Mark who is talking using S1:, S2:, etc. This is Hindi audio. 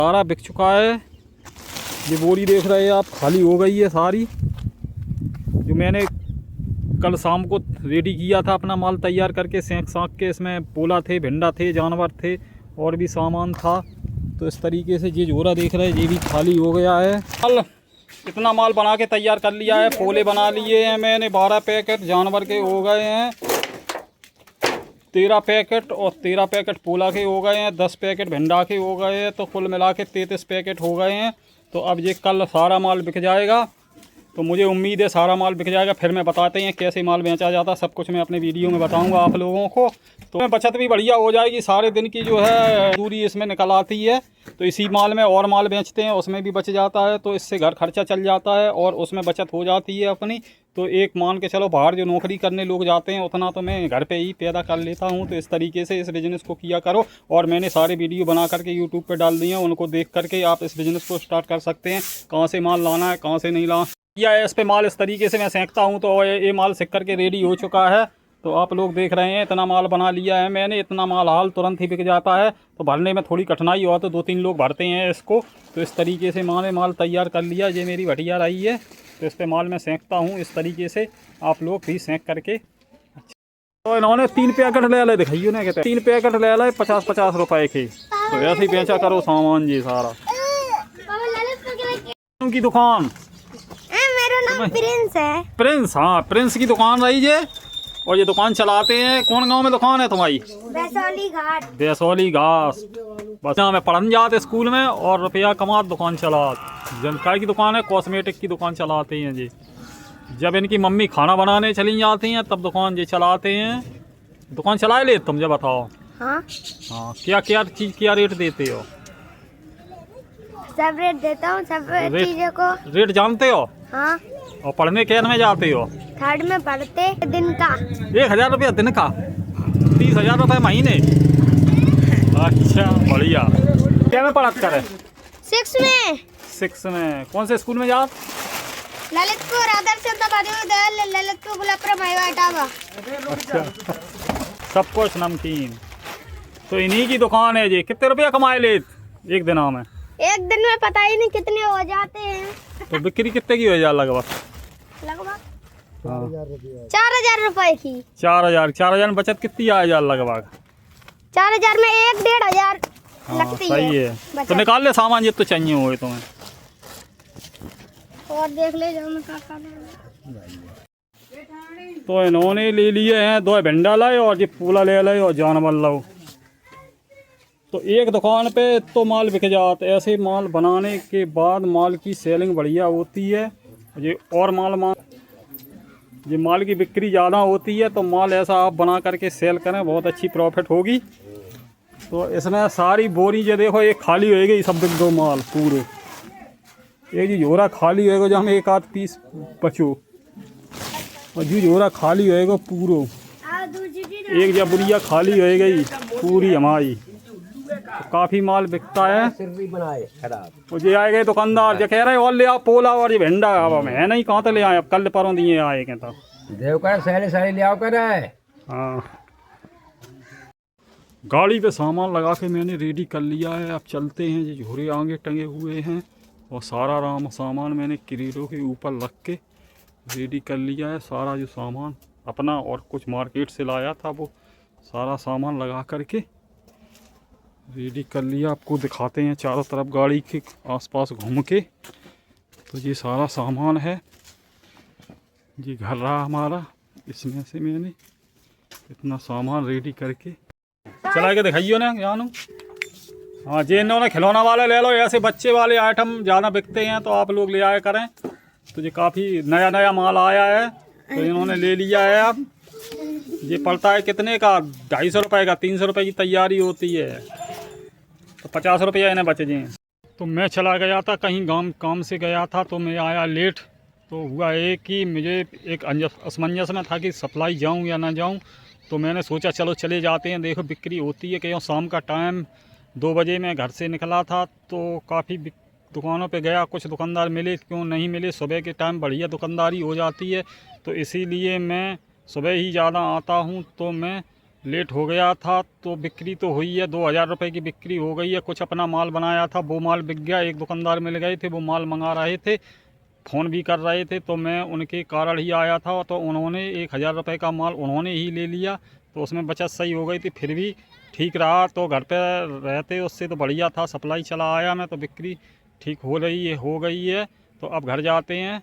S1: सारा बिक चुका है। ये बोरी देख रहे हैं आप, खाली हो गई है सारी। जो मैंने कल शाम को रेडी किया था अपना माल तैयार करके सेंक साँक के, इसमें पोला थे, भिंडा थे, जानवर थे और भी सामान था। तो इस तरीके से ये झोरा देख रहे हैं, ये भी खाली हो गया है। कल इतना माल बना के तैयार कर लिया है। पोले बना लिए हैं मैंने 12 पैकेट, जानवर के हो गए हैं 13 पैकेट और 13 पैकेट पोला के हो गए हैं, 10 पैकेट भिंडा के हो गए हैं। तो कुल मिला के 33 पैकेट हो गए हैं। तो अब ये कल सारा माल बिक जाएगा। तो मुझे उम्मीद है सारा माल बिक जाएगा। फिर मैं बताते हैं कैसे माल बेचा जाता है, सब कुछ मैं अपने वीडियो में बताऊंगा आप लोगों को। तो बचत भी बढ़िया हो जाएगी, सारे दिन की जो है दूरी इसमें निकल आती है। तो इसी माल में और माल बेचते हैं, उसमें भी बच जाता है। तो इससे घर खर्चा चल जाता है और उसमें बचत हो जाती है अपनी। तो एक मान के चलो, बाहर जो नौकरी करने लोग जाते हैं उतना तो मैं घर पे ही पैदा कर लेता हूँ। तो इस तरीके से इस बिज़नेस को किया करो। और मैंने सारे वीडियो बना करके यूट्यूब पे डाल दिए हैं, उनको देख करके आप इस बिज़नेस को स्टार्ट कर सकते हैं। कहाँ से माल लाना है, कहाँ से नहीं लाना या इस पे माल इस तरीके से मैं सेंकता हूँ। तो ये माल सेक करके रेडी हो चुका है। तो आप लोग देख रहे हैं इतना माल बना लिया है मैंने। इतना माल हाल तुरंत ही बिक जाता है। तो भरने में थोड़ी कठिनाई हो तो 2-3 लोग भरते हैं इसको। तो इस तरीके से मैंने माल तैयार कर लिया। ये मेरी भटिया रही है, तो इस पे माल मैं सेंकता हूँ। इस तरीके से आप लोग भी सेंक करके। तो इन्होंने 3 पैकेट ले ले, दिखाइए ना, कहते 3 पैकेट ले ले 50-50 रुपए के। तो ऐसे ही बेचा करो सामान जी सारा। उनकी दुकान
S2: मेरा नाम प्रिंस है।
S1: प्रिंस, हाँ प्रिंस की दुकान रही है। और ये दुकान चलाते हैं। कौन गांव में दुकान है तुम्हारी?
S2: बैसोली घाट।
S1: बैसोली घाट। बस यहाँ में पढ़ने जाते स्कूल में और रुपया कमा दुकान चला। जनता की दुकान है, कॉस्मेटिक की दुकान चलाते हैं जी। जब इनकी मम्मी खाना बनाने चली जाती हैं तब दुकान जी चलाते हैं। दुकान चला ले तुम, जब बताओ।
S2: हाँ
S1: हाँ, क्या क्या चीज़ क्या रेट देते हो?
S2: सब रेट देता हूँ, सब चीज़ों को
S1: रेट जानते हो?
S2: हाँ।
S1: और पढ़ने क्या में जाते हो?
S2: 3rd में पढ़ते दिन का।
S1: 1000 रुपया दिन का, 30,000 रुपये महीने। अच्छा बढ़िया। क्या में पढ़त करे?
S2: 6 में।
S1: 6 में। कौन से स्कूल में जाओ?
S2: ललितपुर आदर्श ललितपुर गुलाबपुर माईवाटावा।
S1: अच्छा, सब कुछ नमकीन। तो इन्हीं की दुकान है जी। कितने रुपया कमाए ले एक दिन में?
S2: एक दिन में पता ही नहीं कितने हो जाते हैं।
S1: तो बिक्री कितने की हो जाए लगभग?
S2: 4000 रुपए की।
S1: 4000 में बचत कितनी आ जाए लगभग?
S2: 4000 में 1-1.5 लगती है।
S1: सही है। तो निकाल ले सामान ये तो चाहिए हुए तुम्हें।
S2: और देख ले जो मैं क्या।
S1: तो इन्होंने ले लिए हैं 2 भिंडा लाए और ये पूला ले लाए और जानवर लाओ। तो एक दुकान पे तो माल बिक जाता है। ऐसे माल बनाने के बाद माल की सेलिंग बढ़िया होती है। ये और ये माल की बिक्री ज़्यादा होती है। तो माल ऐसा आप बना करके सेल करें, बहुत अच्छी प्रॉफिट होगी। तो इसमें सारी बोरी जो देखो एक खाली होएगी, ये सब बिक दो माल पूरे। एक जी झोरा खाली होएगा जो हमें 1-8 पीस बचो, और जी झोरा खाली होएगा पूरो। एक जब बुढ़िया खाली हो गई पूरी हमारी। तो काफ़ी माल बिकता है। मुझे आए गए दुकानदार जो कह रहे और ले आओ पोला और ये भिंडा। अब मैं नहीं, कहाँ तो ले आए, अब कल परों दिए आए के तो
S3: देव कर सारे ले आओ कर।
S1: हाँ, गाड़ी पे सामान लगा के मैंने रेडी कर लिया है। अब चलते हैं। ये झोरे आगे टंगे हुए हैं और सारा सामान मैंने क्रेटों के ऊपर रख के रेडी कर लिया है। सारा जो सामान अपना और कुछ मार्केट से लाया था वो सारा सामान लगा करके रेडी कर लिया। आपको दिखाते हैं चारों तरफ गाड़ी के आसपास घूम के। तो ये सारा सामान है, ये घर रहा हमारा। इसमें से मैंने इतना सामान रेडी करके चला के दिखाइए ना जानू। हाँ जी, इन्होंने खिलौना वाले ले लो। ऐसे बच्चे वाले आइटम ज़्यादा बिकते हैं तो आप लोग ले आया करें। तो ये काफ़ी नया माल आया है तो इन्होंने ले लिया है। अब ये पड़ता है कितने का? 250 रुपये का। 300 रुपये की तैयारी होती है। तो 50 रुपया इन्हें बच जाए। तो मैं चला गया था कहीं, काम से गया था। तो मैं आया लेट। तो हुआ है कि मुझे एक असमंजस में था कि सप्लाई जाऊं या ना जाऊं। तो मैंने सोचा चलो चले जाते हैं, देखो बिक्री होती है। क्यों शाम का टाइम 2 बजे मैं घर से निकला था। तो काफ़ी दुकानों पे गया, कुछ दुकानदार मिले, क्यों नहीं मिले। सुबह के टाइम बढ़िया दुकानदारी हो जाती है। तो इसीलिए मैं सुबह ही ज़्यादा आता हूँ। तो मैं लेट हो गया था तो बिक्री तो हुई है, 2000 रुपये की बिक्री हो गई है। कुछ अपना माल बनाया था वो माल बिक गया। एक दुकानदार मिल गए थे, वो माल मंगा रहे थे, फ़ोन भी कर रहे थे, तो मैं उनके कारण ही आया था। तो उन्होंने 1000 रुपये का माल उन्होंने ही ले लिया, तो उसमें बचत सही हो गई थी। फिर भी ठीक रहा, तो घर पे रहते उससे तो बढ़िया था। सप्लाई चला आया मैं, तो बिक्री ठीक हो रही है, हो गई है। तो अब घर जाते हैं।